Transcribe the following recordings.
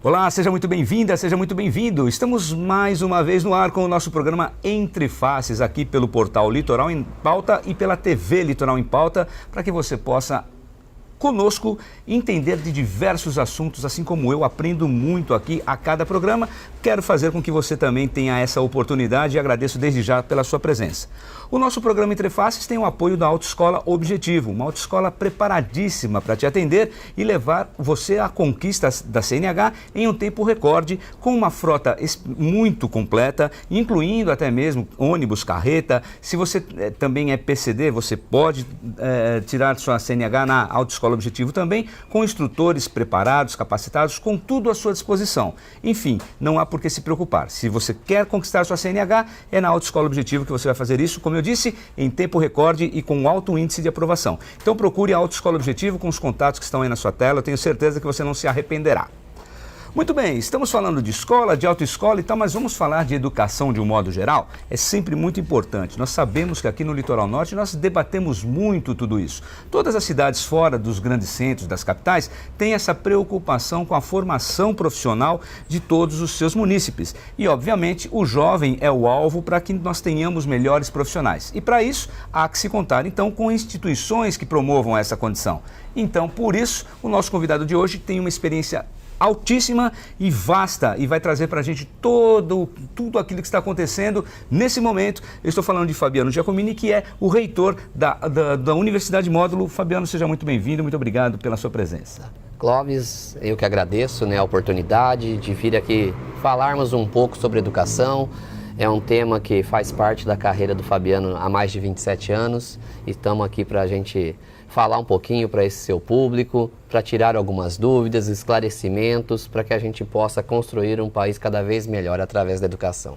Olá, seja muito bem-vinda, seja muito bem-vindo. Estamos mais uma vez no ar com o nosso programa Entre Faces, aqui pelo portal Litoral em Pauta e pela TV Litoral em Pauta, para que você possa conosco entender de diversos assuntos, assim como eu aprendo muito aqui a cada programa. Quero fazer com que você também tenha essa oportunidade e agradeço desde já pela sua presença. O nosso programa Entre Faces tem o apoio da Autoescola Objetivo, uma autoescola preparadíssima para te atender e levar você à conquista da CNH em um tempo recorde, com uma frota muito completa, incluindo até mesmo ônibus, carreta. Se você também é PCD, você pode tirar sua CNH na Autoescola Objetivo também, com instrutores preparados, capacitados, com tudo à sua disposição. Enfim, não há por que se preocupar. Se você quer conquistar sua CNH, é na Autoescola Objetivo que você vai fazer isso, como eu disse, em tempo recorde e com alto índice de aprovação. Então procure a Autoescola Objetivo com os contatos que estão aí na sua tela, eu tenho certeza que você não se arrependerá. Muito bem, estamos falando de escola, de autoescola e tal, mas vamos falar de educação de um modo geral? É sempre muito importante. Nós sabemos que aqui no Litoral Norte nós debatemos muito tudo isso. Todas as cidades fora dos grandes centros, das capitais, têm essa preocupação com a formação profissional de todos os seus munícipes. E, obviamente, o jovem é o alvo para que nós tenhamos melhores profissionais. E, para isso, há que se contar, então, com instituições que promovam essa condição. Então, por isso, o nosso convidado de hoje tem uma experiência altíssima e vasta e vai trazer para a gente tudo aquilo que está acontecendo nesse momento. Eu estou falando de Fabiano Giacomini, que é o reitor da Universidade Módulo. Fabiano, seja muito bem-vindo, muito obrigado pela sua presença. Clóvis, eu que agradeço a oportunidade de vir aqui falarmos um pouco sobre educação. É um tema que faz parte da carreira do Fabiano há mais de 27 anos e estamos aqui para a gente falar um pouquinho para esse seu público, para tirar algumas dúvidas, esclarecimentos, para que a gente possa construir um país cada vez melhor através da educação.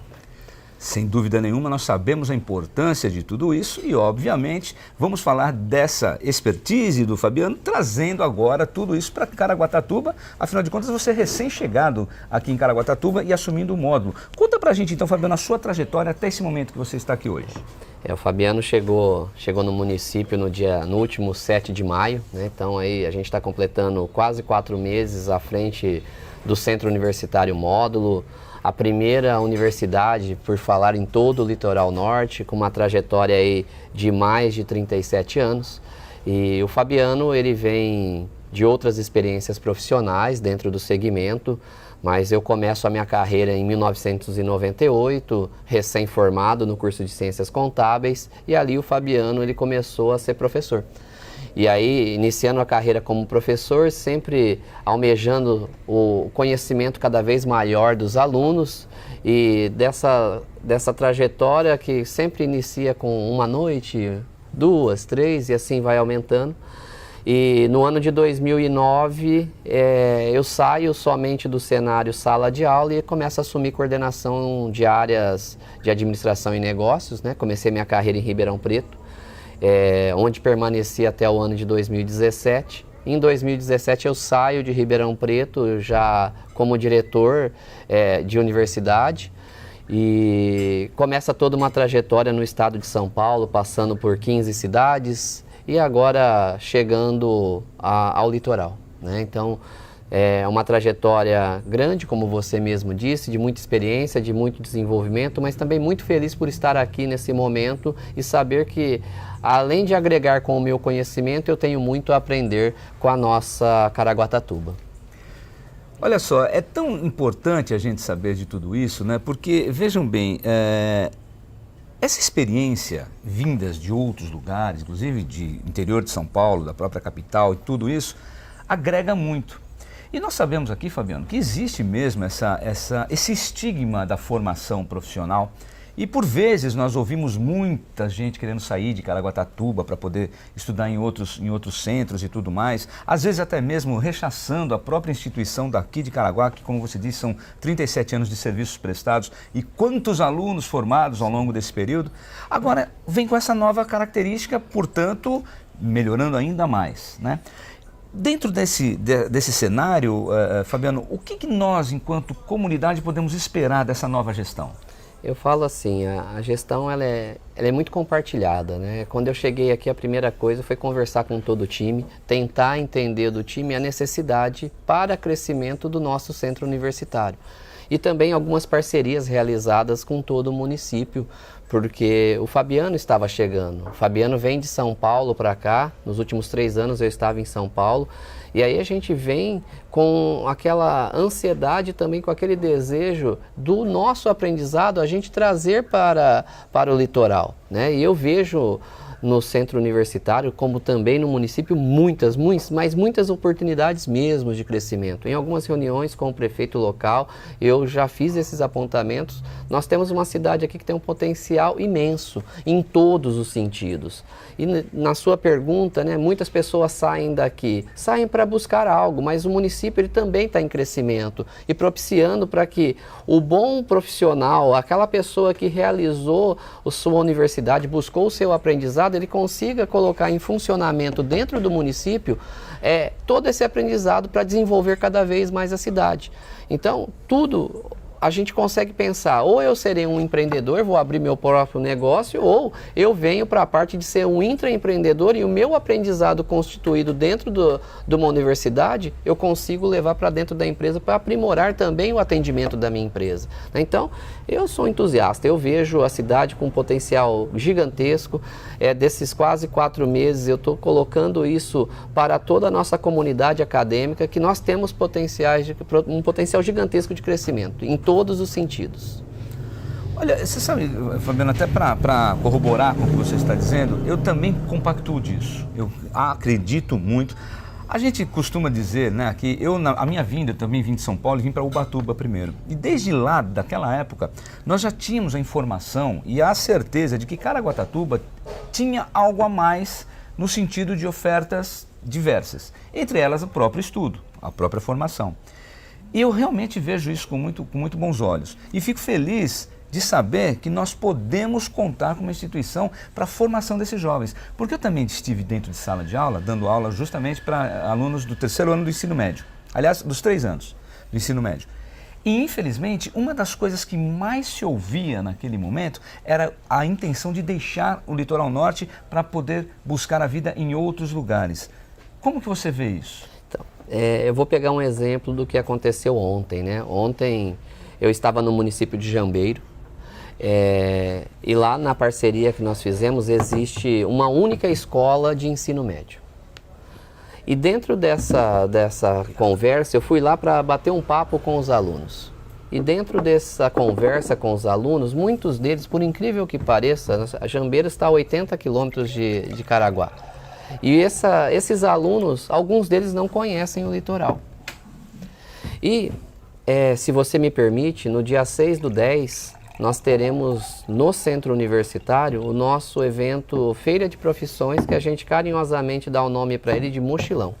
Sem dúvida nenhuma, nós sabemos a importância de tudo isso e, obviamente, vamos falar dessa expertise do Fabiano, trazendo agora tudo isso para Caraguatatuba. Afinal de contas, você é recém-chegado aqui em Caraguatatuba e assumindo o módulo. Conta para a gente, então, Fabiano, a sua trajetória até esse momento que você está aqui hoje. O Fabiano chegou no município no último 7 de maio, Então aí a gente está completando quase 4 meses à frente do Centro Universitário Módulo, a primeira universidade, por falar, em todo o Litoral Norte, com uma trajetória aí de mais de 37 anos. E o Fabiano, ele vem de outras experiências profissionais dentro do segmento, mas eu começo a minha carreira em 1998, recém-formado no curso de Ciências Contábeis, e ali o Fabiano ele começou a ser professor. E aí, iniciando a carreira como professor, sempre almejando o conhecimento cada vez maior dos alunos e dessa trajetória que sempre inicia com uma noite, 2, 3 e assim vai aumentando. E no ano de 2009, eu saio somente do cenário sala de aula e começo a assumir coordenação de áreas de administração e negócios, Comecei minha carreira em Ribeirão Preto, onde permaneci até o ano de 2017. Em 2017 eu saio de Ribeirão Preto já como diretor de universidade e começa toda uma trajetória no estado de São Paulo, passando por 15 cidades e agora chegando ao litoral, Então é uma trajetória grande, como você mesmo disse, de muita experiência, de muito desenvolvimento, mas também muito feliz por estar aqui nesse momento e saber que, além de agregar com o meu conhecimento, eu tenho muito a aprender com a nossa Caraguatatuba. Olha só, é tão importante a gente saber de tudo isso, Porque, vejam bem, essa experiência vindas de outros lugares, inclusive de interior de São Paulo, da própria capital e tudo isso, agrega muito. E nós sabemos aqui, Fabiano, que existe mesmo esse estigma da formação profissional e por vezes nós ouvimos muita gente querendo sair de Caraguatatuba para poder estudar em outros centros e tudo mais, às vezes até mesmo rechaçando a própria instituição daqui de Caraguá, que, como você disse, são 37 anos de serviços prestados e quantos alunos formados ao longo desse período. Agora, vem com essa nova característica, portanto, melhorando ainda mais, Dentro desse cenário, Fabiano, o que nós, enquanto comunidade, podemos esperar dessa nova gestão? Eu falo assim, a gestão ela é muito compartilhada, né? Quando eu cheguei aqui, a primeira coisa foi conversar com todo o time, tentar entender do time a necessidade para crescimento do nosso centro universitário. E também algumas parcerias realizadas com todo o município, porque o Fabiano estava chegando. O Fabiano vem de São Paulo para cá, nos últimos 3 anos eu estava em São Paulo, e aí a gente vem com aquela ansiedade também, com aquele desejo do nosso aprendizado, a gente trazer para o litoral, né? E eu vejo no centro universitário, como também no município, muitas oportunidades mesmo de crescimento. Em algumas reuniões com o prefeito local, eu já fiz esses apontamentos. Nós temos uma cidade aqui que tem um potencial imenso, em todos os sentidos. E na sua pergunta, né, muitas pessoas saem daqui, saem para buscar algo, mas o município ele também está em crescimento e propiciando para que o bom profissional, aquela pessoa que realizou a sua universidade, buscou o seu aprendizado, ele consiga colocar em funcionamento dentro do município todo esse aprendizado para desenvolver cada vez mais a cidade. Então, tudo a gente consegue pensar, ou eu serei um empreendedor, vou abrir meu próprio negócio, ou eu venho para a parte de ser um intraempreendedor e o meu aprendizado constituído dentro de uma universidade, eu consigo levar para dentro da empresa para aprimorar também o atendimento da minha empresa. Então, eu sou entusiasta, eu vejo a cidade com um potencial gigantesco. Desses quase 4 meses, eu estou colocando isso para toda a nossa comunidade acadêmica, que nós temos um potencial gigantesco de crescimento, em todos os sentidos. Olha, você sabe, Fabiano, até para corroborar com o que você está dizendo, eu também compactuo disso. Eu acredito muito. A gente costuma dizer, né, que a minha vinda, eu também vim de São Paulo e vim para Ubatuba primeiro. E desde lá, daquela época, nós já tínhamos a informação e a certeza de que Caraguatatuba tinha algo a mais no sentido de ofertas diversas. Entre elas, o próprio estudo, a própria formação. E eu realmente vejo isso com muito bons olhos. E fico feliz de saber que nós podemos contar com uma instituição para a formação desses jovens. Porque eu também estive dentro de sala de aula, dando aula justamente para alunos do 3º ano do ensino médio. Aliás, dos 3 anos do ensino médio. E, infelizmente, uma das coisas que mais se ouvia naquele momento era a intenção de deixar o litoral norte para poder buscar a vida em outros lugares. Como que você vê isso? Então, eu vou pegar um exemplo do que aconteceu ontem, né? Ontem eu estava no município de Jambeiro, e lá na parceria que nós fizemos existe uma única escola de ensino médio. E dentro dessa conversa eu fui lá para bater um papo com os alunos. E dentro dessa conversa com os alunos, muitos deles, por incrível que pareça, a Jambeiro está a 80 quilômetros de Caraguá. E esses alunos, alguns deles não conhecem o litoral. E, se você me permite, no dia 6/10, nós teremos no centro universitário o nosso evento Feira de Profissões, que a gente carinhosamente dá o nome para ele de Mochilão,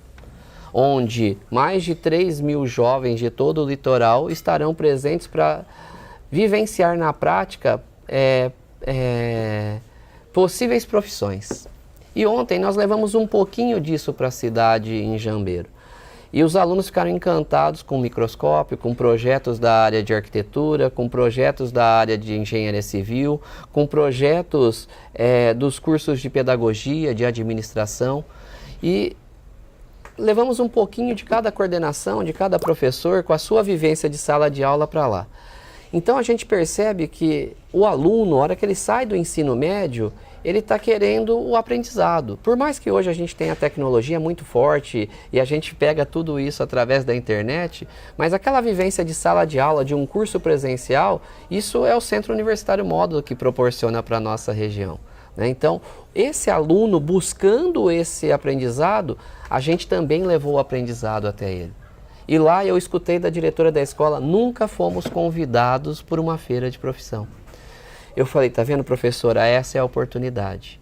onde mais de 3.000 jovens de todo o litoral estarão presentes para vivenciar na prática possíveis profissões. E ontem nós levamos um pouquinho disso para a cidade em Jambeiro. E os alunos ficaram encantados com o microscópio, com projetos da área de arquitetura, com projetos da área de engenharia civil, com projetos dos cursos de pedagogia, de administração. E levamos um pouquinho de cada coordenação, de cada professor, com a sua vivência de sala de aula para lá. Então a gente percebe que o aluno, na hora que ele sai do ensino médio, ele está querendo o aprendizado. Por mais que hoje a gente tenha tecnologia muito forte e a gente pega tudo isso através da internet, mas aquela vivência de sala de aula, de um curso presencial, isso é o Centro Universitário Módulo que proporciona para a nossa região, né? Então, esse aluno buscando esse aprendizado, a gente também levou o aprendizado até ele. E lá eu escutei da diretora da escola, nunca fomos convidados por uma feira de profissão. Eu falei, tá vendo, professora, essa é a oportunidade.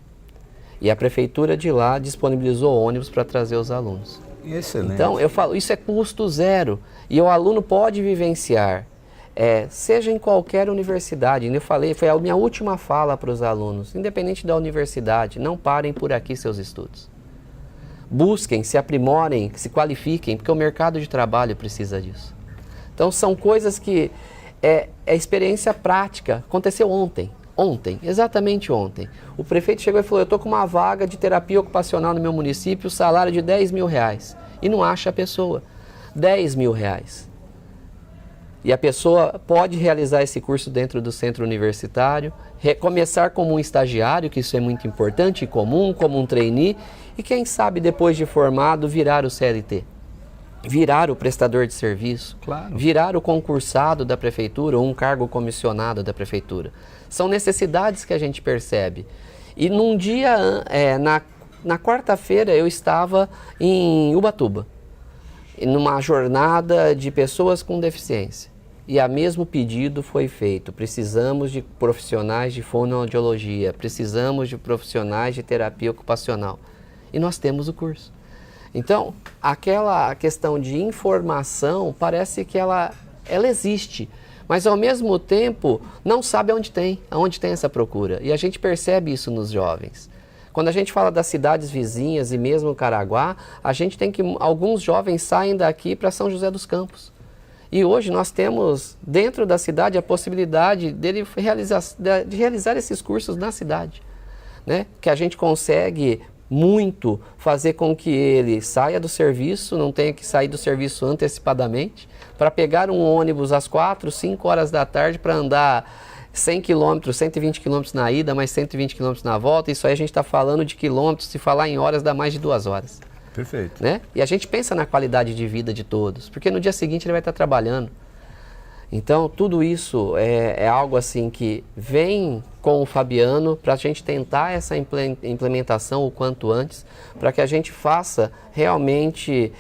E a prefeitura de lá disponibilizou ônibus para trazer os alunos. Excelente. Então, eu falo, isso é custo zero. E o aluno pode vivenciar, seja em qualquer universidade. Eu falei, foi a minha última fala para os alunos. Independente da universidade, não parem por aqui seus estudos. Busquem, se aprimorem, se qualifiquem, porque o mercado de trabalho precisa disso. Então, são coisas que é experiência prática. Aconteceu ontem, exatamente ontem. O prefeito chegou e falou, eu estou com uma vaga de terapia ocupacional no meu município, salário de R$10.000. E não acha a pessoa. R$10.000. E a pessoa pode realizar esse curso dentro do centro universitário, começar como um estagiário, que isso é muito importante e comum, como um trainee, e quem sabe depois de formado virar o CLT, virar o prestador de serviço, claro, virar o concursado da prefeitura ou um cargo comissionado da prefeitura. São necessidades que a gente percebe. E num dia, na quarta-feira, eu estava em Ubatuba, numa jornada de pessoas com deficiência. E a mesmo pedido foi feito. Precisamos de profissionais de fonoaudiologia, precisamos de profissionais de terapia ocupacional. E nós temos o curso. Então, aquela questão de informação parece que ela existe, mas ao mesmo tempo não sabe aonde tem essa procura. E a gente percebe isso nos jovens. Quando a gente fala das cidades vizinhas e mesmo Caraguá, a gente tem que alguns jovens saem daqui para São José dos Campos. E hoje nós temos dentro da cidade a possibilidade de realizar esses cursos na cidade, né? Que a gente consegue muito fazer com que ele saia do serviço, não tenha que sair do serviço antecipadamente, para pegar um ônibus às 4, 5 horas da tarde para andar 100 km, 120 km na ida, mais 120 km na volta. Isso aí a gente está falando de quilômetros, se falar em horas dá mais de 2 horas. Perfeito. Né? E a gente pensa na qualidade de vida de todos, porque no dia seguinte ele vai estar trabalhando. Então, tudo isso é algo assim que vem com o Fabiano para a gente tentar essa implementação o quanto antes, para que a gente faça realmente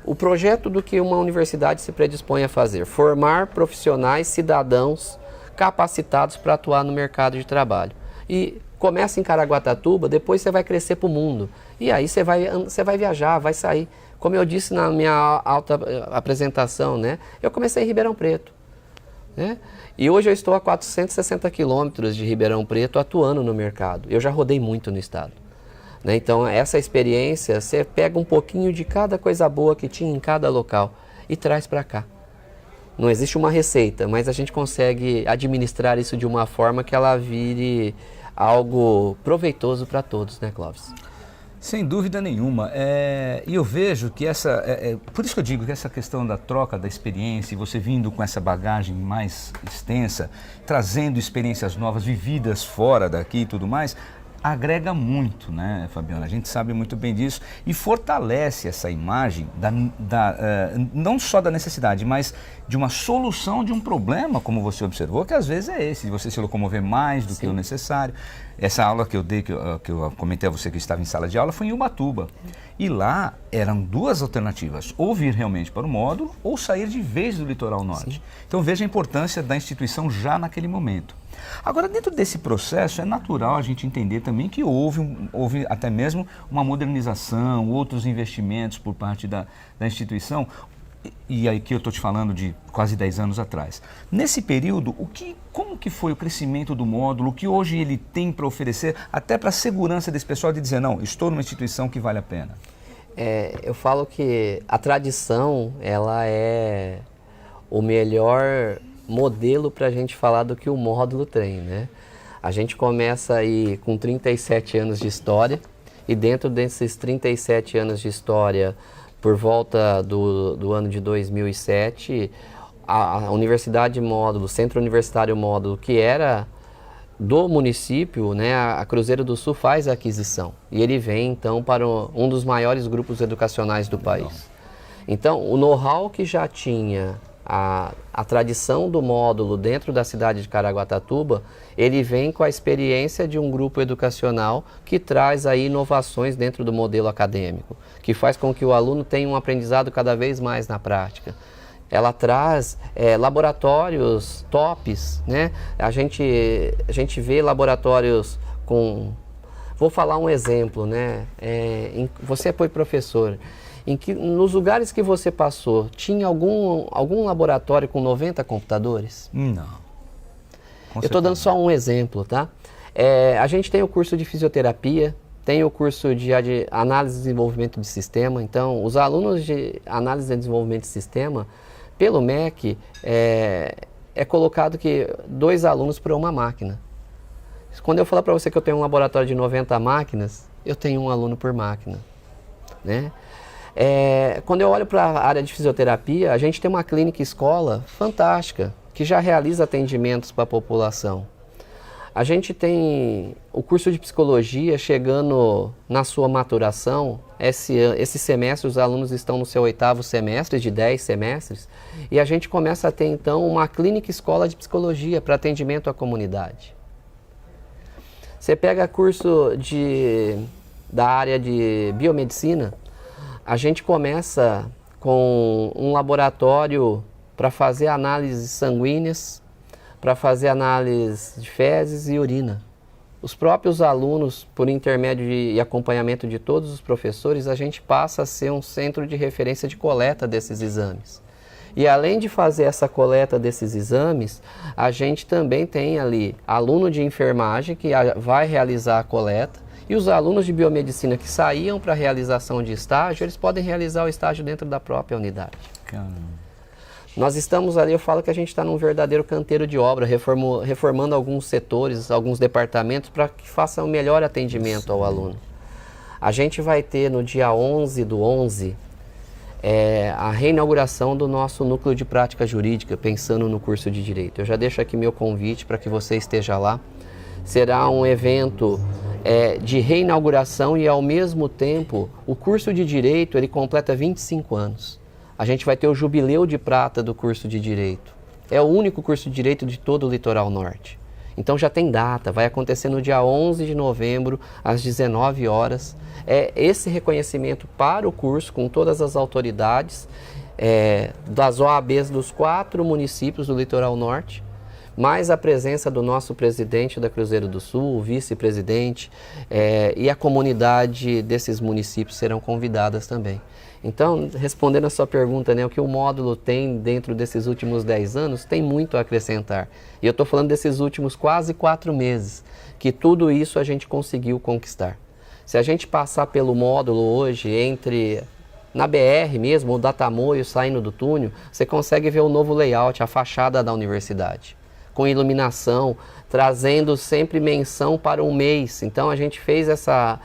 o projeto do que uma universidade se predispõe a fazer, formar profissionais, cidadãos capacitados para atuar no mercado de trabalho. E começa em Caraguatatuba, depois você vai crescer para o mundo. E aí você vai viajar, vai sair. Como eu disse na minha apresentação, né? Eu comecei em Ribeirão Preto, né? E hoje eu estou a 460 quilômetros de Ribeirão Preto atuando no mercado. Eu já rodei muito no estado, né? Então essa experiência, você pega um pouquinho de cada coisa boa que tinha em cada local e traz para cá. Não existe uma receita, mas a gente consegue administrar isso de uma forma que ela vire algo proveitoso para todos, né, Clóvis? Sem dúvida nenhuma. E eu vejo que por isso que eu digo que essa questão da troca da experiência, e você vindo com essa bagagem mais extensa, trazendo experiências novas, vividas fora daqui e tudo mais, agrega muito, né, Fabiana? A gente sabe muito bem disso e fortalece essa imagem não só da necessidade, mas de uma solução de um problema, como você observou, que às vezes é esse, de você se locomover mais do que o necessário. Essa aula que eu dei, que eu comentei a você que eu estava em sala de aula, foi em Ubatuba. E lá eram 2 alternativas, ou vir realmente para o módulo, ou sair de vez do litoral norte. Sim. Então veja a importância da instituição já naquele momento. Agora, dentro desse processo, é natural a gente entender também que houve até mesmo uma modernização, outros investimentos por parte da instituição, e aí que eu estou te falando de quase 10 anos atrás. Nesse período, como que foi o crescimento do módulo, o que hoje ele tem para oferecer, até para a segurança desse pessoal de dizer, não, estou numa instituição que vale a pena? Eu falo que a tradição, ela é o melhor modelo para a gente falar do que o módulo tem, né? A gente começa aí com 37 anos de história e dentro desses 37 anos de história, por volta do ano de 2007, a Universidade Módulo, Centro Universitário Módulo, que era do município, né, a Cruzeiro do Sul faz a aquisição. E ele vem, então, para um dos maiores grupos educacionais do país. Então, o know-how que já tinha a tradição do módulo dentro da cidade de Caraguatatuba, ele vem com a experiência de um grupo educacional que traz aí inovações dentro do modelo acadêmico, que faz com que o aluno tenha um aprendizado cada vez mais na prática. Ela traz laboratórios tops, né? A gente vê laboratórios com... Vou falar um exemplo, né? Você foi professor. Nos lugares que você passou, tinha algum laboratório com 90 computadores? Não. Eu estou dando só um exemplo, tá? A gente tem o curso de fisioterapia, tem o curso de análise e desenvolvimento de sistema. Então, os alunos de análise e desenvolvimento de sistema pelo MEC, é colocado que 2 alunos para uma máquina. Quando eu falar para você que eu tenho um laboratório de 90 máquinas, eu tenho um aluno por máquina, né? Quando eu olho para a área de fisioterapia, a gente tem uma clínica escola fantástica, que já realiza atendimentos para a população. A gente tem o curso de psicologia chegando na sua maturação. Esse semestre os alunos estão no seu 8º semestre, de 10 semestres, e a gente começa a ter então uma clínica escola de psicologia para atendimento à comunidade. Você pega curso da área de biomedicina, a gente começa com um laboratório para fazer análises sanguíneas, para fazer análise de fezes e urina. Os próprios alunos, por intermédio e acompanhamento de todos os professores, a gente passa a ser um centro de referência de coleta desses exames. E além de fazer essa coleta desses exames, a gente também tem ali aluno de enfermagem que vai realizar a coleta, e os alunos de biomedicina que saíam para a realização de estágio, eles podem realizar o estágio dentro da própria unidade. Caramba. Nós estamos ali, eu falo que a gente está num verdadeiro canteiro de obra, reformando alguns setores, alguns departamentos, para que faça um melhor atendimento ao aluno. A gente vai ter no dia 11/11, a reinauguração do nosso núcleo de prática jurídica, pensando no curso de Direito. Eu já deixo aqui meu convite para que você esteja lá. Será um evento de reinauguração e, ao mesmo tempo, o curso de Direito ele completa 25 anos. A gente vai ter o jubileu de prata do curso de Direito. É o único curso de Direito de todo o Litoral Norte. Então já tem data, vai acontecer no dia 11 de novembro, às 19 horas. Esse reconhecimento para o curso, com todas as autoridades das OABs dos 4 municípios do Litoral Norte, mais a presença do nosso presidente da Cruzeiro do Sul, o vice-presidente, e a comunidade desses municípios serão convidadas também. Então, respondendo a sua pergunta, né, o que o módulo tem dentro desses últimos 10 anos, tem muito a acrescentar. E eu estou falando desses últimos quase 4 meses, que tudo isso a gente conseguiu conquistar. Se a gente passar pelo módulo hoje, na BR mesmo, o Datamoio saindo do túnel, você consegue ver o novo layout, a fachada da universidade, com iluminação, trazendo sempre menção para um mês. Então, a gente fez essa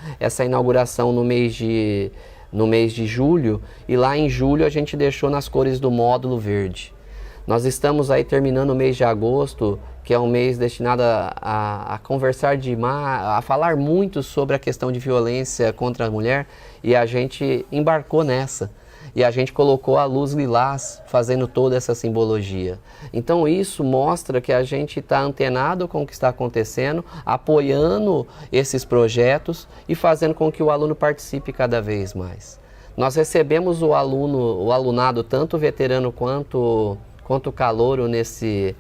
inauguração no mês de julho, e lá em julho a gente deixou nas cores do módulo verde. Nós estamos aí terminando o mês de agosto, que é um mês destinado a conversar a falar muito sobre a questão de violência contra a mulher, e a gente embarcou nessa. E a gente colocou a luz lilás fazendo toda essa simbologia. Então isso mostra que a gente está antenado com o que está acontecendo, apoiando esses projetos e fazendo com que o aluno participe cada vez mais. Nós recebemos o alunado, tanto veterano quanto calouro nesse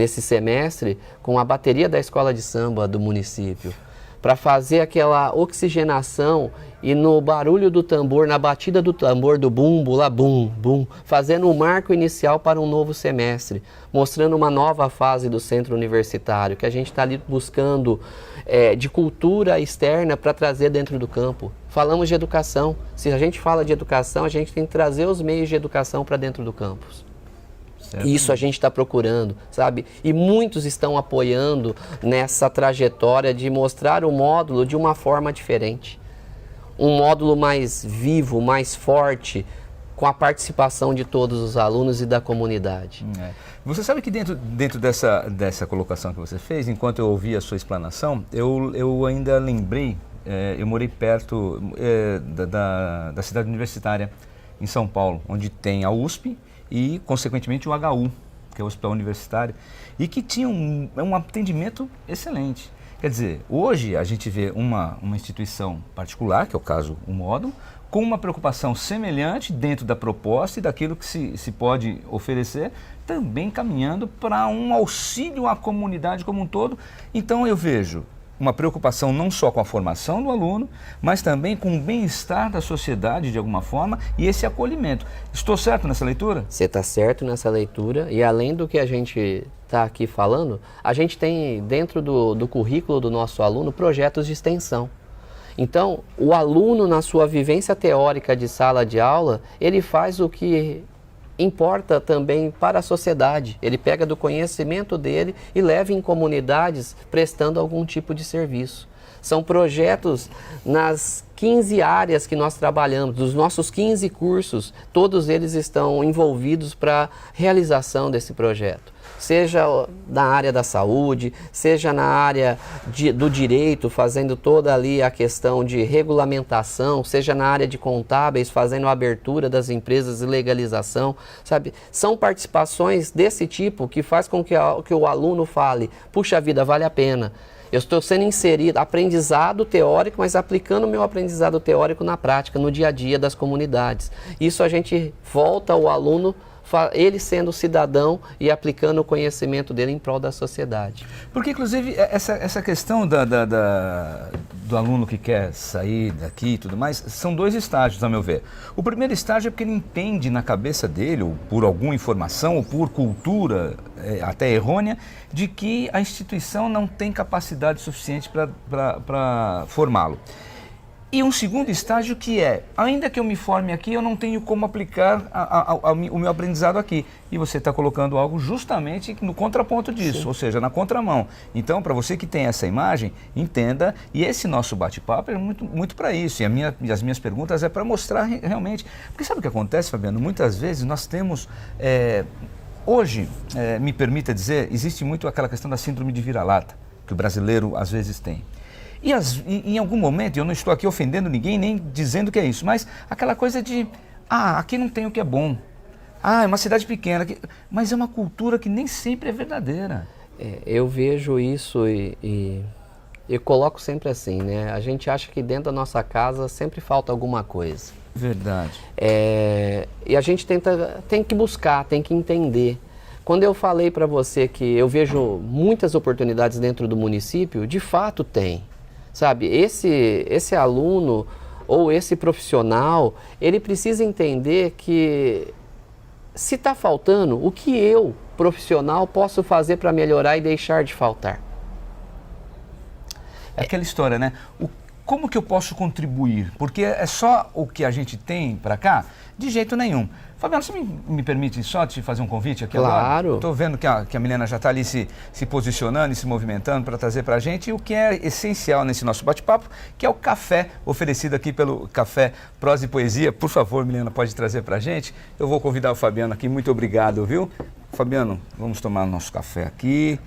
semestre, com a bateria da escola de samba do município, para fazer aquela oxigenação e no barulho do tambor, na batida do tambor, do bumbo, lá bum, bum, fazendo um marco inicial para um novo semestre, mostrando uma nova fase do centro universitário, que a gente está ali buscando de cultura externa para trazer dentro do campo. Falamos de educação. Se a gente fala de educação, a gente tem que trazer os meios de educação para dentro do campus. Isso a gente está procurando, sabe? E muitos estão apoiando nessa trajetória de mostrar o módulo de uma forma diferente. Um módulo mais vivo, mais forte, com a participação de todos os alunos e da comunidade. Você sabe que dentro dessa colocação que você fez, enquanto eu ouvia a sua explanação, eu ainda lembrei, eu morei perto da cidade universitária, em São Paulo, onde tem a USP, e, consequentemente, o HU, que é o Hospital Universitário, e que tinha um atendimento excelente. Quer dizer, hoje a gente vê uma instituição particular, que é o caso, o módulo, com uma preocupação semelhante dentro da proposta e daquilo que se pode oferecer, também caminhando para um auxílio à comunidade como um todo. Então eu vejo uma preocupação não só com a formação do aluno, mas também com o bem-estar da sociedade de alguma forma e esse acolhimento. Estou certo nessa leitura? Você está certo nessa leitura, e além do que a gente está aqui falando, a gente tem dentro do currículo do nosso aluno projetos de extensão. Então, o aluno, na sua vivência teórica de sala de aula, ele faz o que importa também para a sociedade. Ele pega do conhecimento dele e leva em comunidades prestando algum tipo de serviço. São projetos nas 15 áreas que nós trabalhamos, dos nossos 15 cursos, todos eles estão envolvidos para a realização desse projeto. Seja na área da saúde, seja na área do direito, fazendo toda ali a questão de regulamentação, seja na área de contábeis, fazendo a abertura das empresas e legalização, sabe? São participações desse tipo que faz com que o aluno fale, puxa vida, vale a pena. Eu estou sendo inserido, aprendizado teórico, mas aplicando o meu aprendizado teórico na prática, no dia a dia das comunidades. Isso a gente volta ao aluno, ele sendo cidadão e aplicando o conhecimento dele em prol da sociedade. Porque, inclusive, essa questão do aluno que quer sair daqui e tudo mais, são 2 estágios, a meu ver. O primeiro estágio é porque ele entende na cabeça dele, ou por alguma informação, ou por cultura até errônea, de que a instituição não tem capacidade suficiente para formá-lo. E um segundo estágio que é, ainda que eu me forme aqui, eu não tenho como aplicar o meu aprendizado aqui. E você está colocando algo justamente no contraponto disso, Sim. Ou seja, na contramão. Então, para você que tem essa imagem, entenda, e esse nosso bate-papo é muito para isso. E as minhas perguntas é para mostrar realmente. Porque sabe o que acontece, Fabiano? Muitas vezes nós temos... hoje, me permita dizer, existe muito aquela questão da síndrome de vira-lata, que o brasileiro às vezes tem. E em algum momento, eu não estou aqui ofendendo ninguém, nem dizendo que é isso, mas aquela coisa de, aqui não tem o que é bom. É uma cidade pequena, mas é uma cultura que nem sempre é verdadeira. Eu vejo isso e eu coloco sempre assim, né? A gente acha que dentro da nossa casa sempre falta alguma coisa. Verdade. E a gente tem que buscar, tem que entender. Quando eu falei para você que eu vejo muitas oportunidades dentro do município, de fato tem. Sabe, esse aluno ou esse profissional, ele precisa entender que se está faltando, o que eu, profissional, posso fazer para melhorar e deixar de faltar? É aquela história, né? Como que eu posso contribuir? Porque é só o que a gente tem para cá? De jeito nenhum. Fabiano, você me permite só te fazer um convite aqui agora? Claro. Estou vendo que a Milena já está ali se posicionando e se movimentando para trazer para a gente o que é essencial nesse nosso bate-papo, que é o café oferecido aqui pelo Café Prosa e Poesia. Por favor, Milena, pode trazer para a gente? Eu vou convidar o Fabiano aqui. Muito obrigado, viu? Fabiano, vamos tomar o nosso café aqui.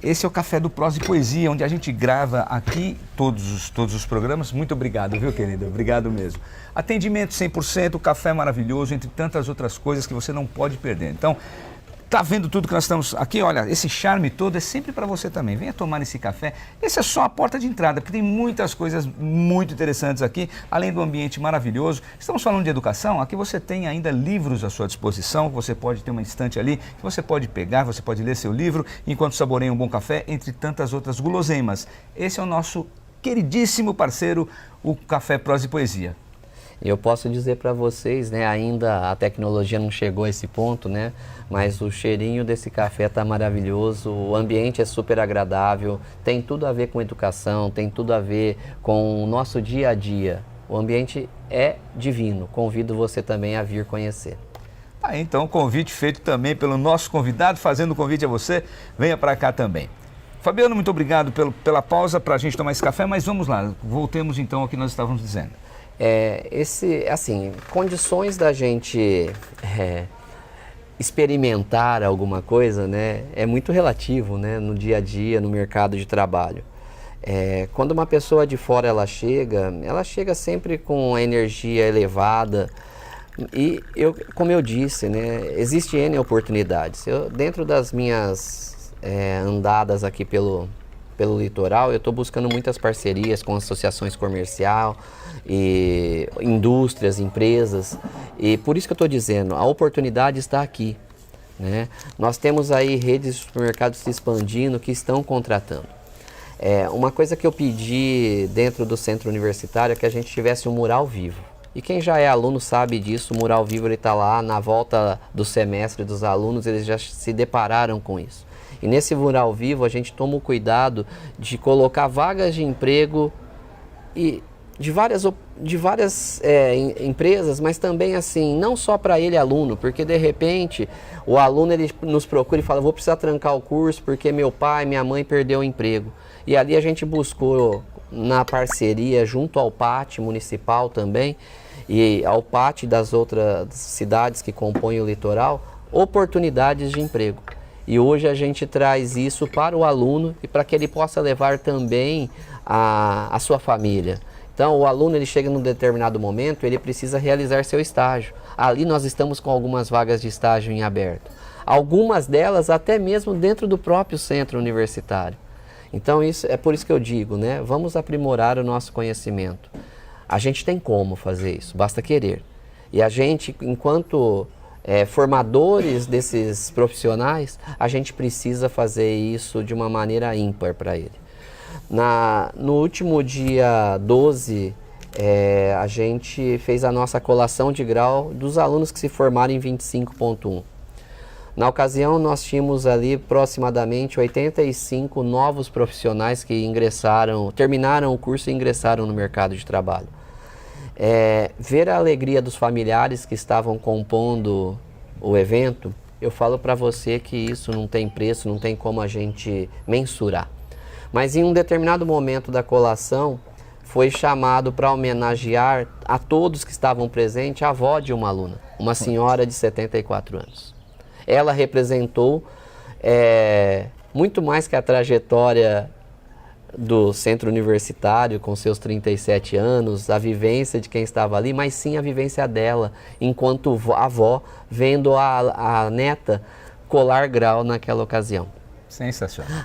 Esse é o Café do Prosa e Poesia, onde a gente grava aqui todos os programas. Muito obrigado, viu, querida? Obrigado mesmo. Atendimento 100%, café maravilhoso, entre tantas outras coisas que você não pode perder. Então, tá vendo tudo que nós estamos aqui? Olha, esse charme todo é sempre para você também. Venha tomar esse café. Esse é só a porta de entrada, porque tem muitas coisas muito interessantes aqui, além do ambiente maravilhoso. Estamos falando de educação, aqui você tem ainda livros à sua disposição, você pode ter uma estante ali, que você pode pegar, você pode ler seu livro, enquanto saboreia um bom café, entre tantas outras guloseimas. Esse é o nosso queridíssimo parceiro, o Café Prosa e Poesia. Eu posso dizer para vocês, né, ainda a tecnologia não chegou a esse ponto, né, mas o cheirinho desse café está maravilhoso, o ambiente é super agradável, tem tudo a ver com educação, tem tudo a ver com o nosso dia a dia. O ambiente é divino, convido você também a vir conhecer. Então, convite feito também pelo nosso convidado, fazendo o convite a você, venha para cá também. Fabiano, muito obrigado pela pausa para a gente tomar esse café, mas vamos lá, voltemos então ao que nós estávamos dizendo. Condições da gente experimentar alguma coisa, né, é muito relativo, né, no dia a dia, no mercado de trabalho. Quando uma pessoa de fora ela chega sempre com a energia elevada e como eu disse, né, existe N oportunidades. Dentro das minhas andadas aqui pelo litoral, eu estou buscando muitas parcerias com associações comerciais e indústrias, empresas, e por isso que eu estou dizendo, a oportunidade está aqui, né? Nós temos aí redes de supermercados se expandindo que estão contratando. Uma coisa que eu pedi dentro do centro universitário é que a gente tivesse um mural vivo. E quem já é aluno sabe disso, o mural vivo está lá na volta do semestre dos alunos, eles já se depararam com isso. E nesse mural vivo a gente toma o cuidado de colocar vagas de emprego e de várias de várias empresas, mas também assim, não só para ele aluno, porque de repente o aluno ele nos procura e fala, vou precisar trancar o curso porque meu pai, minha mãe perdeu o emprego. E ali a gente buscou na parceria junto ao PAT municipal também e ao PAT das outras cidades que compõem o litoral, oportunidades de emprego. E hoje a gente traz isso para o aluno e para que ele possa levar também a sua família. Então, o aluno ele chega num determinado momento, ele precisa realizar seu estágio. Ali nós estamos com algumas vagas de estágio em aberto. Algumas delas até mesmo dentro do próprio centro universitário. Então, é por isso que eu digo, né? Vamos aprimorar o nosso conhecimento. A gente tem como fazer isso, basta querer. E a gente, enquanto formadores desses profissionais, a gente precisa fazer isso de uma maneira ímpar para ele. No último dia 12, a gente fez a nossa colação de grau dos alunos que se formaram em 25.1. Na ocasião, nós tínhamos ali aproximadamente 85 novos profissionais que terminaram o curso e ingressaram no mercado de trabalho. Ver a alegria dos familiares que estavam compondo o evento, eu falo para você que isso não tem preço, não tem como a gente mensurar. Mas em um determinado momento da colação, foi chamado para homenagear a todos que estavam presentes a avó de uma aluna, uma senhora de 74 anos. Ela representou muito mais que a trajetória do centro universitário com seus 37 anos, a vivência de quem estava ali, mas sim a vivência dela, enquanto avó, vendo a neta colar grau naquela ocasião. Sensacional.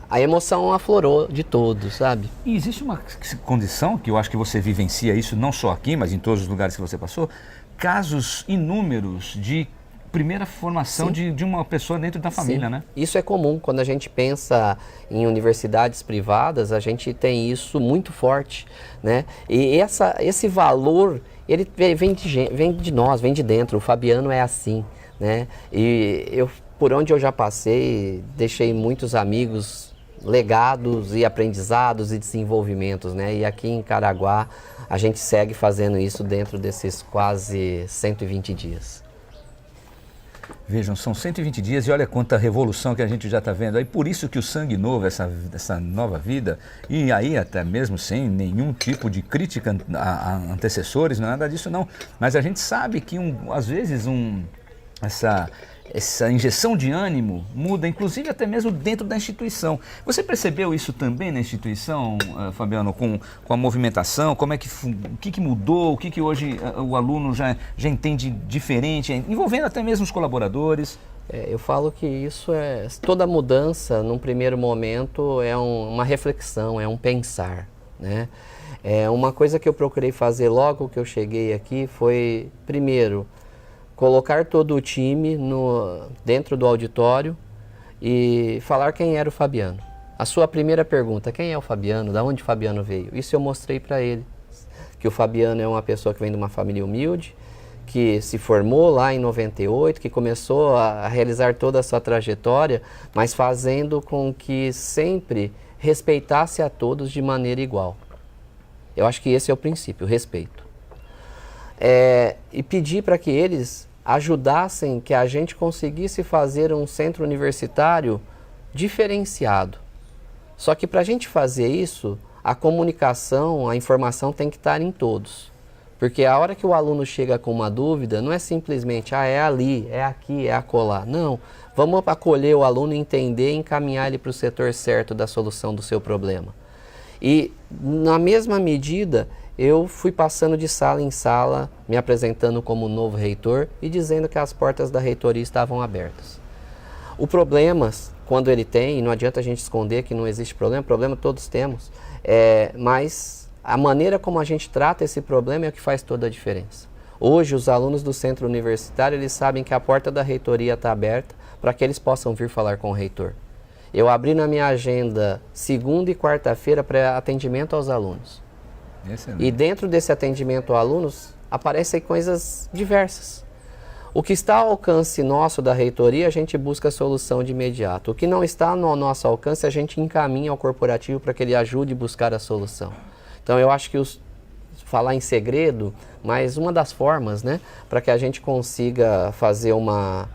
A emoção aflorou de todos, sabe? E existe uma condição que eu acho que você vivencia isso não só aqui, mas em todos os lugares que você passou, casos inúmeros de primeira formação de uma pessoa dentro da família, né? Isso é comum. Quando a gente pensa em universidades privadas, a gente tem isso muito forte, né? E esse valor, ele vem de nós, vem de dentro. O Fabiano é assim, né? E por onde eu já passei, deixei muitos amigos, legados e aprendizados e desenvolvimentos, né? E aqui em Caraguá, a gente segue fazendo isso dentro desses quase 120 dias. Vejam, são 120 dias e olha quanta revolução que a gente já está vendo aí. Por isso que o Sangue Novo, essa nova vida, e aí até mesmo sem nenhum tipo de crítica a antecessores, não é nada disso não. Mas a gente sabe que às vezes essa injeção de ânimo muda, inclusive até mesmo dentro da instituição. Você percebeu isso também na instituição, Fabiano, com a movimentação? O que mudou? O que hoje o aluno já entende diferente, envolvendo até mesmo os colaboradores? Eu falo que toda mudança, num primeiro momento, é uma reflexão, é um pensar, né? Uma coisa que eu procurei fazer logo que eu cheguei aqui foi, primeiro, colocar todo o time dentro do auditório e falar quem era o Fabiano. A sua primeira pergunta, quem é o Fabiano? Da onde o Fabiano veio? Isso eu mostrei para ele, que o Fabiano é uma pessoa que vem de uma família humilde, que se formou lá em 98, que começou a realizar toda a sua trajetória, mas fazendo com que sempre respeitasse a todos de maneira igual. Eu acho que esse é o princípio, o respeito. E pedir para que eles ajudassem que a gente conseguisse fazer um centro universitário diferenciado. Só que para a gente fazer isso, a comunicação, a informação tem que estar em todos. Porque a hora que o aluno chega com uma dúvida, não é simplesmente, é ali, é aqui, é acolá. Não, vamos acolher o aluno, entender e encaminhar ele para o setor certo da solução do seu problema. E na mesma medida, eu fui passando de sala em sala, me apresentando como novo reitor e dizendo que as portas da reitoria estavam abertas. O problema, quando ele tem, e não adianta a gente esconder que não existe problema todos temos, mas a maneira como a gente trata esse problema é o que faz toda a diferença. Hoje, os alunos do centro universitário, eles sabem que a porta da reitoria está aberta para que eles possam vir falar com o reitor. Eu abri na minha agenda segunda e quarta-feira para atendimento aos alunos. Excelente. E dentro desse atendimento a alunos, aparecem coisas diversas. O que está ao alcance nosso da reitoria, a gente busca a solução de imediato. O que não está no nosso alcance, a gente encaminha ao corporativo para que ele ajude a buscar a solução. Então, eu acho que falar em segredo, mas uma das formas, né, para que a gente consiga fazer uma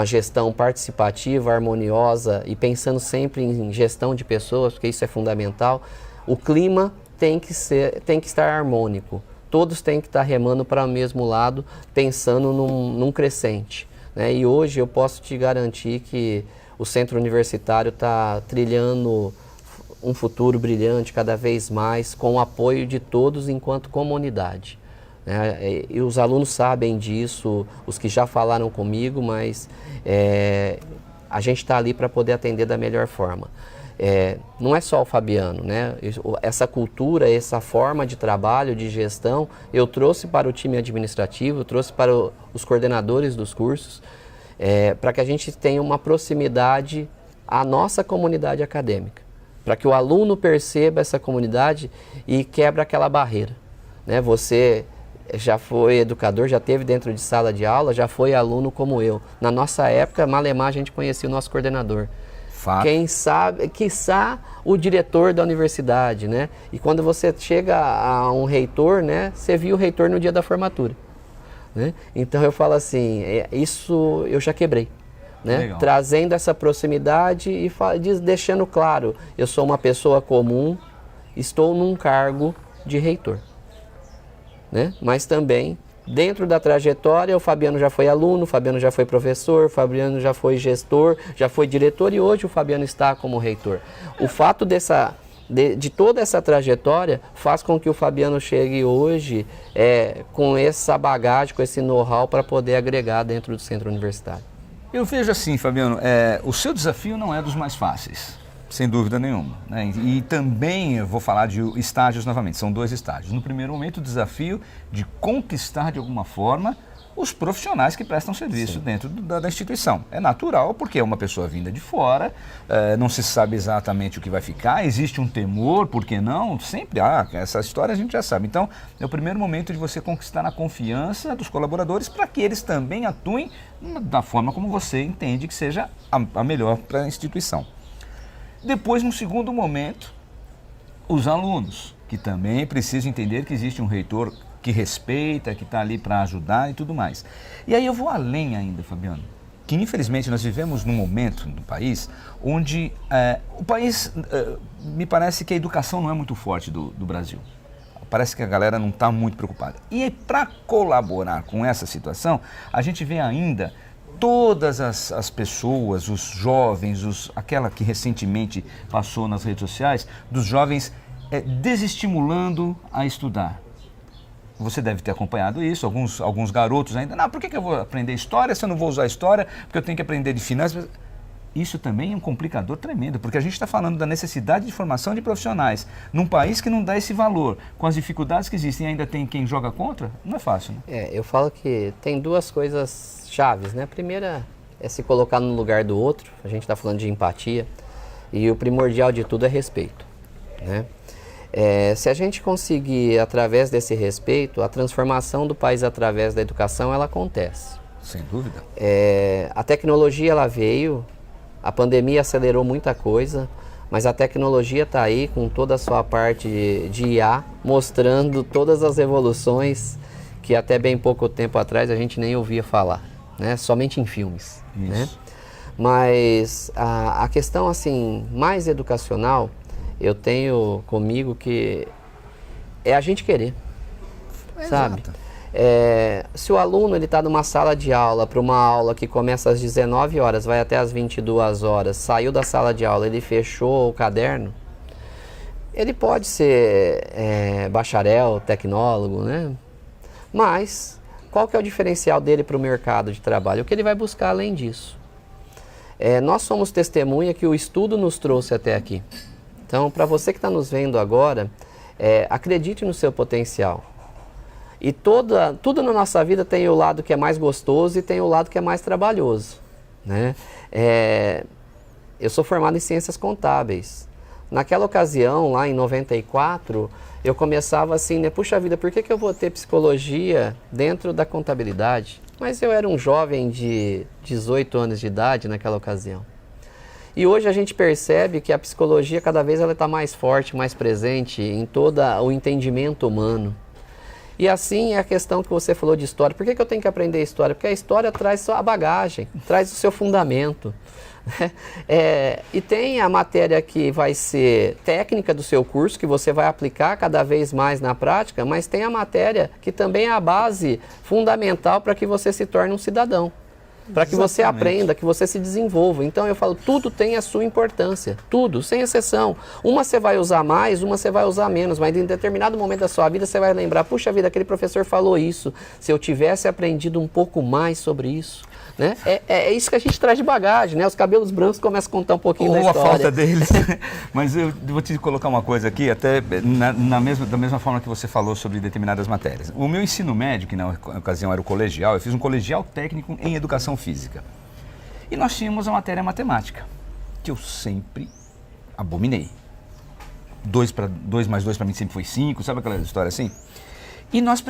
gestão participativa, harmoniosa e pensando sempre em gestão de pessoas, porque isso é fundamental, o clima tem que estar harmônico. Todos têm que estar remando para o mesmo lado, pensando num crescente, né? E hoje eu posso te garantir que o centro universitário está trilhando um futuro brilhante cada vez mais, com o apoio de todos enquanto comunidade, né? E os alunos sabem disso, os que já falaram comigo, mas a gente está ali para poder atender da melhor forma. Não é só o Fabiano, né? Essa cultura, essa forma de trabalho, de gestão, eu trouxe para o time administrativo, eu trouxe para os coordenadores dos cursos, para que a gente tenha uma proximidade à nossa comunidade acadêmica, para que o aluno perceba essa comunidade e quebra aquela barreira, né? Você já foi educador, já teve dentro de sala de aula, já foi aluno como eu. Na nossa época, malemar, a gente conhecia o nosso coordenador. Fato. Quem sabe, quiçá, o diretor da universidade, né? E quando você chega a um reitor, né? Você viu o reitor no dia da formatura, né? Então eu falo assim, isso eu já quebrei, né? Legal. Trazendo essa proximidade e deixando claro, eu sou uma pessoa comum, estou num cargo de reitor, né? Mas também, dentro da trajetória, o Fabiano já foi aluno, o Fabiano já foi professor, o Fabiano já foi gestor, já foi diretor e hoje o Fabiano está como reitor. O fato de toda essa trajetória faz com que o Fabiano chegue hoje com essa bagagem, com esse know-how para poder agregar dentro do centro universitário. Eu vejo assim, Fabiano, o seu desafio não é dos mais fáceis. Sem dúvida nenhuma, né? E também eu vou falar de estágios novamente, são 2 estágios. No primeiro momento, o desafio de conquistar de alguma forma os profissionais que prestam serviço Sim. dentro da instituição. É natural, porque é uma pessoa vinda de fora, não se sabe exatamente o que vai ficar, existe um temor, por que não? Sempre há, essa história a gente já sabe. Então, é o primeiro momento de você conquistar a confiança dos colaboradores para que eles também atuem da forma como você entende que seja a melhor para a instituição. Depois, no segundo momento, os alunos, que também precisam entender que existe um reitor que respeita, que está ali para ajudar e tudo mais. E aí eu vou além ainda, Fabiano, que infelizmente nós vivemos num momento no país onde o país, me parece que a educação não é muito forte do Brasil. Parece que a galera não está muito preocupada. E para colaborar com essa situação, a gente vê ainda todas as pessoas, os jovens, aquela que recentemente passou nas redes sociais, dos jovens desestimulando a estudar. Você deve ter acompanhado isso, alguns garotos ainda, não, por que eu vou aprender história se eu não vou usar história, porque eu tenho que aprender de finanças. Isso também é um complicador tremendo, porque a gente está falando da necessidade de formação de profissionais num país que não dá esse valor, com as dificuldades que existem e ainda tem quem joga contra, não é fácil, né? Eu falo que tem 2 coisas chaves, né? A primeira é se colocar no lugar do outro, a gente está falando de empatia, e o primordial de tudo é respeito, né? Se a gente conseguir, através desse respeito, a transformação do país através da educação, ela acontece. Sem dúvida. A tecnologia, ela veio, a pandemia acelerou muita coisa, mas a tecnologia está aí com toda a sua parte de IA, mostrando todas as evoluções que até bem pouco tempo atrás a gente nem ouvia falar, né? Somente em filmes. Isso. Né? Mas a questão assim, mais educacional, eu tenho comigo que é a gente querer, sabe? Se o aluno está numa sala de aula, para uma aula que começa às 19 horas, vai até às 22 horas, saiu da sala de aula, ele fechou o caderno, ele pode ser bacharel, tecnólogo, né? Mas qual que é o diferencial dele para o mercado de trabalho? O que ele vai buscar além disso? Nós somos testemunha que o estudo nos trouxe até aqui. Então, para você que está nos vendo agora, acredite no seu potencial. E tudo na nossa vida tem o lado que é mais gostoso e tem o lado que é mais trabalhoso, né? Eu sou formado em ciências contábeis. Naquela ocasião, lá em 94, eu começava assim, né? Puxa vida, por que eu vou ter psicologia dentro da contabilidade? Mas eu era um jovem de 18 anos de idade naquela ocasião. E hoje a gente percebe que a psicologia cada vez ela está mais forte, mais presente em todo o entendimento humano. E assim é a questão que você falou de história. Por que eu tenho que aprender história? Porque a história traz a bagagem, traz o seu fundamento. E tem a matéria que vai ser técnica do seu curso, que você vai aplicar cada vez mais na prática, mas tem a matéria que também é a base fundamental para que você se torne um cidadão. Para que você aprenda, que você se desenvolva. Então eu falo, tudo tem a sua importância, tudo, sem exceção. Uma você vai usar mais, uma você vai usar menos, mas em determinado momento da sua vida você vai lembrar, puxa vida, aquele professor falou isso, se eu tivesse aprendido um pouco mais sobre isso. Né? É isso que a gente traz de bagagem, né? Os cabelos brancos começam a contar um pouquinho da história. Ou a falta deles. Mas eu vou te colocar uma coisa aqui, até da mesma forma que você falou sobre determinadas matérias. O meu ensino médio, que na ocasião era o colegial, eu fiz um colegial técnico em educação física. E nós tínhamos a matéria matemática, que eu sempre abominei. 2 mais 2 para mim sempre foi 5, sabe aquela história assim? E nós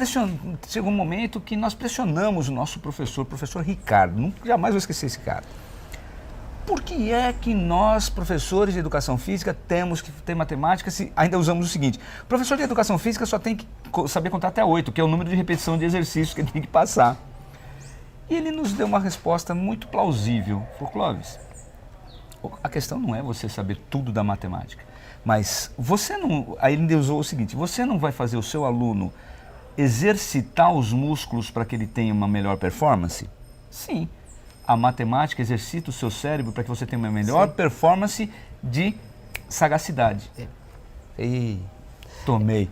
chegou um momento que nós pressionamos o nosso professor, o professor Ricardo, jamais vou esquecer esse cara. Por que é que nós, professores de educação física, temos que ter matemática se ainda usamos o seguinte? O professor de educação física só tem que saber contar até 8, que é o número de repetição de exercícios que ele tem que passar. E ele nos deu uma resposta muito plausível. Por Clóvis, a questão não é você saber tudo da matemática, mas você não... Aí ele usou o seguinte, você não vai fazer o seu aluno exercitar os músculos para que ele tenha uma melhor performance? Sim. A matemática exercita o seu cérebro para que você tenha uma melhor performance de sagacidade. E tomei.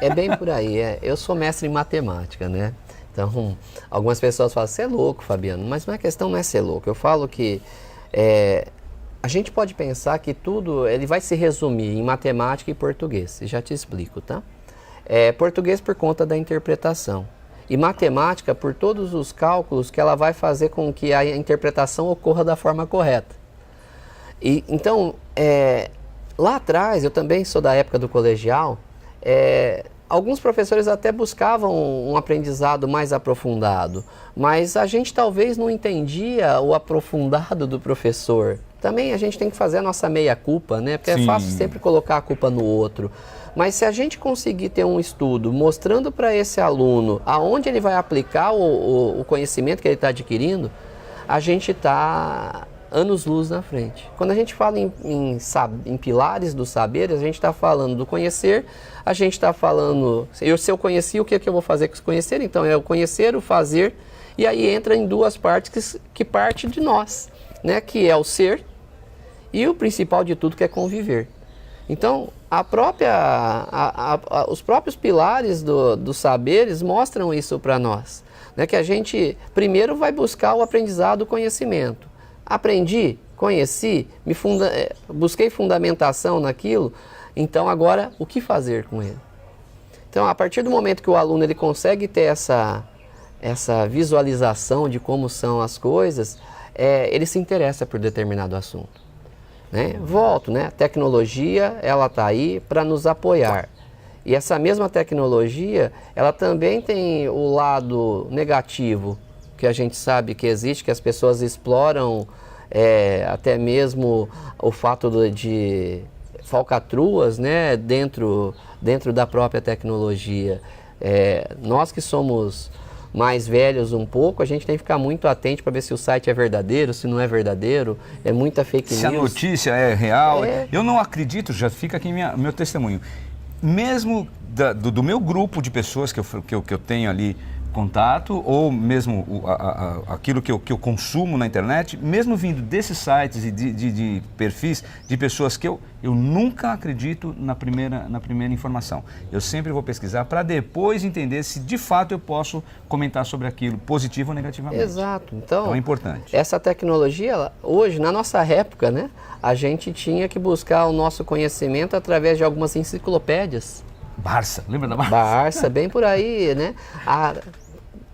É bem por aí. Eu sou mestre em matemática, né? Então, algumas pessoas falam, você é louco, Fabiano. Mas a questão não é ser louco. Eu falo que a gente pode pensar que tudo ele vai se resumir em matemática e português. Já te explico, tá? Português por conta da interpretação. E matemática por todos os cálculos que ela vai fazer com que a interpretação ocorra da forma correta. Então, lá atrás, eu também sou da época do colegial, alguns professores até buscavam um aprendizado mais aprofundado, mas a gente talvez não entendia o aprofundado do professor. Também a gente tem que fazer a nossa meia-culpa, né? Porque é fácil sempre colocar a culpa no outro. Mas se a gente conseguir ter um estudo mostrando para esse aluno aonde ele vai aplicar o conhecimento que ele está adquirindo, a gente está anos-luz na frente. Quando a gente fala em pilares do saber, a gente está falando do conhecer, a gente está falando, se eu conheci, o que é que eu vou fazer com esse conhecer? Então é o conhecer, o fazer, e aí entra em duas partes que parte de nós, né? Que é o ser e o principal de tudo, que é conviver. Então, os próprios pilares dos saberes mostram isso para nós, né? Que a gente primeiro vai buscar o aprendizado, o conhecimento. Aprendi, conheci, busquei fundamentação naquilo, então agora o que fazer com ele? Então, a partir do momento que o aluno ele consegue ter essa visualização de como são as coisas, ele se interessa por determinado assunto. Né? Volto, né? A tecnologia, ela está aí para nos apoiar. E essa mesma tecnologia, ela também tem o lado negativo, que a gente sabe que existe, que as pessoas exploram até mesmo o fato de falcatruas, né? dentro da própria tecnologia. Nós que somos mais velhos um pouco, a gente tem que ficar muito atento para ver se o site é verdadeiro, se não é verdadeiro, é muita fake news. Se a notícia é real, eu não acredito, já fica aqui meu testemunho, mesmo do meu grupo de pessoas que eu tenho ali contato, ou mesmo aquilo que eu consumo na internet, mesmo vindo desses sites e de perfis de pessoas que eu nunca acredito na primeira informação. Eu sempre vou pesquisar para depois entender se de fato eu posso comentar sobre aquilo, positivo ou negativamente. Exato. Então, é importante. Essa tecnologia, hoje, na nossa época, né, a gente tinha que buscar o nosso conhecimento através de algumas enciclopédias. Barça, lembra da Barça? Barça, bem por aí, né?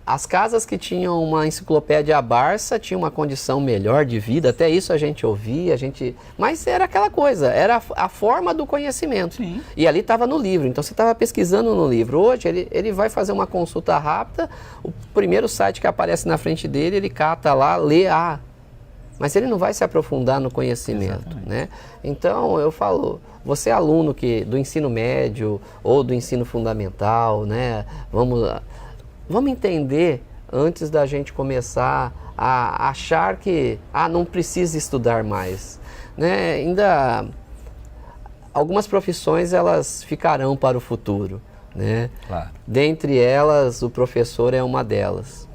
As casas que tinham uma enciclopédia Barça tinham uma condição melhor de vida, até isso a gente ouvia, mas era aquela coisa, era a forma do conhecimento. Sim. E ali estava no livro, então você estava pesquisando no livro. Hoje ele vai fazer uma consulta rápida, o primeiro site que aparece na frente dele, ele cata lá, lê, mas ele não vai se aprofundar no conhecimento, né? Então, eu falo, você é aluno do ensino médio ou do ensino fundamental, né? Vamos entender antes da gente começar a achar que não precisa estudar mais, né? Ainda algumas profissões elas ficarão para o futuro, né? Claro. Dentre elas, o professor é uma delas.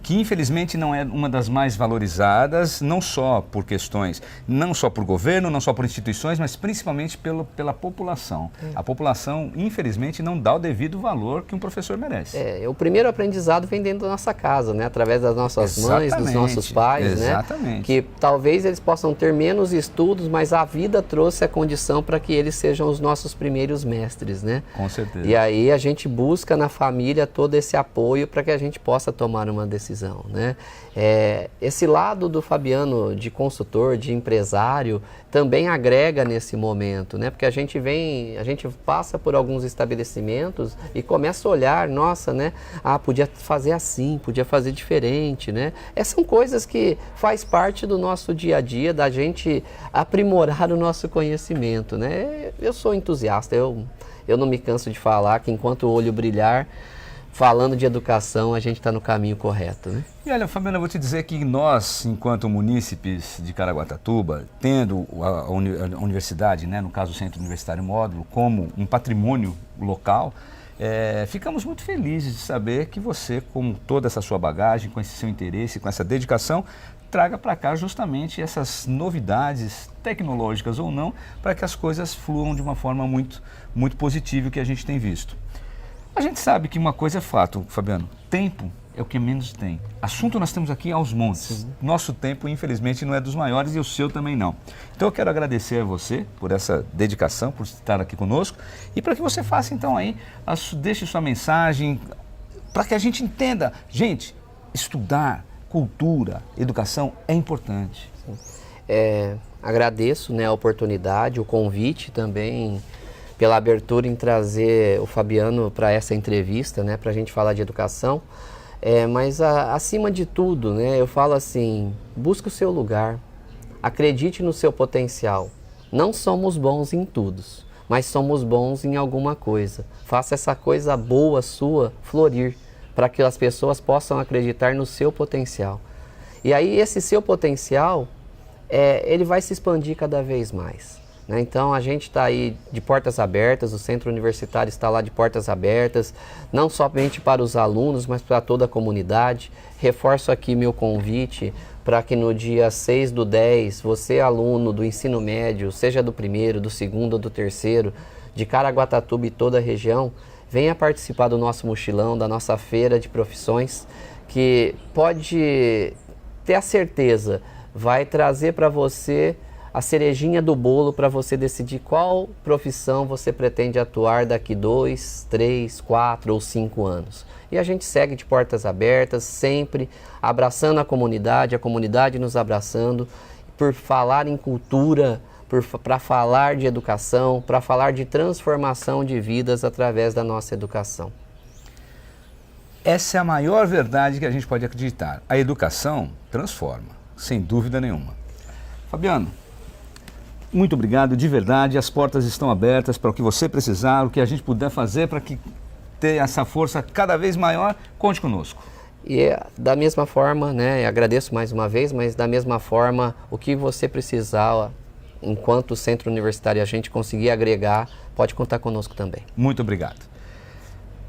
Que infelizmente não é uma das mais valorizadas, não só por questões, não só por governo, não só por instituições, mas principalmente pela população. A população, infelizmente, não dá o devido valor que um professor merece. O primeiro aprendizado vem dentro da nossa casa, né? Através das nossas mães, dos nossos pais, né? Que talvez eles possam ter menos estudos, mas a vida trouxe a condição para que eles sejam os nossos primeiros mestres, né? Com certeza. E aí a gente busca na família todo esse apoio para que a gente possa tomar uma decisão, né? Esse lado do Fabiano de consultor, de empresário, também agrega nesse momento, né? Porque a gente passa por alguns estabelecimentos e começa a olhar, nossa, né? Podia fazer assim, podia fazer diferente, né? São coisas que faz parte do nosso dia a dia, da gente aprimorar o nosso conhecimento, né? Eu sou entusiasta, eu não me canso de falar que enquanto o olho brilhar, falando de educação, a gente está no caminho correto, né? E olha, Fabiano, eu vou te dizer que nós, enquanto munícipes de Caraguatatuba, tendo a universidade, né, no caso o Centro Universitário Módulo, como um patrimônio local, ficamos muito felizes de saber que você, com toda essa sua bagagem, com esse seu interesse, com essa dedicação, traga para cá justamente essas novidades tecnológicas ou não, para que as coisas fluam de uma forma muito, muito positiva que a gente tem visto. A gente sabe que uma coisa é fato, Fabiano, tempo é o que menos tem. Assunto nós temos aqui aos montes. Sim. Nosso tempo, infelizmente, não é dos maiores e o seu também não. Então eu quero agradecer a você por essa dedicação, por estar aqui conosco e para que você faça então aí, deixe sua mensagem, para que a gente entenda. Gente, estudar, cultura, educação é importante. Agradeço, né, a oportunidade, o convite também, pela abertura em trazer o Fabiano para essa entrevista, né, para a gente falar de educação. Mas acima de tudo, né, eu falo assim, busque o seu lugar, acredite no seu potencial. Não somos bons em tudo, mas somos bons em alguma coisa. Faça essa coisa boa sua florir, para que as pessoas possam acreditar no seu potencial. E aí esse seu potencial, ele vai se expandir cada vez mais. Então a gente está aí de portas abertas, o Centro Universitário está lá de portas abertas, não somente para os alunos, mas para toda a comunidade. Reforço aqui meu convite para que no dia 6/10, você aluno do ensino médio, seja do primeiro, do segundo ou do terceiro, de Caraguatatuba e toda a região, venha participar do nosso mochilão, da nossa feira de profissões, que pode ter a certeza, vai trazer para você a cerejinha do bolo para você decidir qual profissão você pretende atuar daqui 2, 3, 4 ou 5 anos. E a gente segue de portas abertas, sempre abraçando a comunidade nos abraçando, por falar em cultura, para falar de educação, para falar de transformação de vidas através da nossa educação. Essa é a maior verdade que a gente pode acreditar. A educação transforma, sem dúvida nenhuma. Fabiano, muito obrigado, de verdade, as portas estão abertas para o que você precisar, o que a gente puder fazer para que ter essa força cada vez maior, conte conosco. E da mesma forma, né, agradeço mais uma vez, mas da mesma forma, o que você precisar, enquanto Centro Universitário a gente conseguir agregar, pode contar conosco também. Muito obrigado.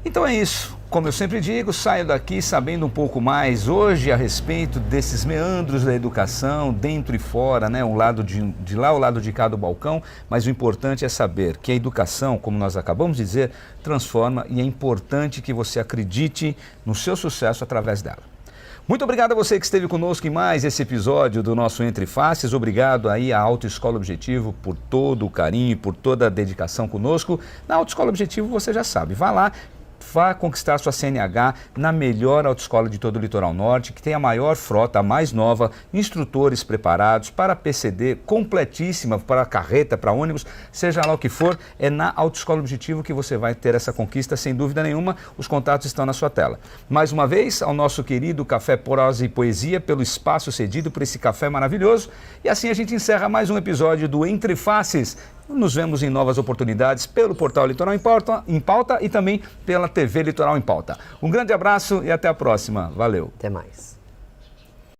Então é isso, como eu sempre digo, saio daqui sabendo um pouco mais hoje a respeito desses meandros da educação, dentro e fora, né? O lado de lá, o lado de cá do balcão, mas o importante é saber que a educação, como nós acabamos de dizer, transforma e é importante que você acredite no seu sucesso através dela. Muito obrigado a você que esteve conosco em mais esse episódio do nosso Entre Faces. Obrigado aí à Autoescola Objetivo por todo o carinho, por toda a dedicação conosco. Na Autoescola Objetivo você já sabe, vá lá, vá conquistar sua CNH na melhor autoescola de todo o Litoral Norte, que tem a maior frota, a mais nova, instrutores preparados para PCD, completíssima, para carreta, para ônibus, seja lá o que for, é na Autoescola Objetivo que você vai ter essa conquista, sem dúvida nenhuma. Os contatos estão na sua tela. Mais uma vez, ao nosso querido Café Prosa e Poesia, pelo espaço cedido por esse café maravilhoso. E assim a gente encerra mais um episódio do Entre Faces. Nos vemos em novas oportunidades pelo portal Litoral em Pauta e também pela TV Litoral em Pauta. Um grande abraço e até a próxima. Valeu. Até mais.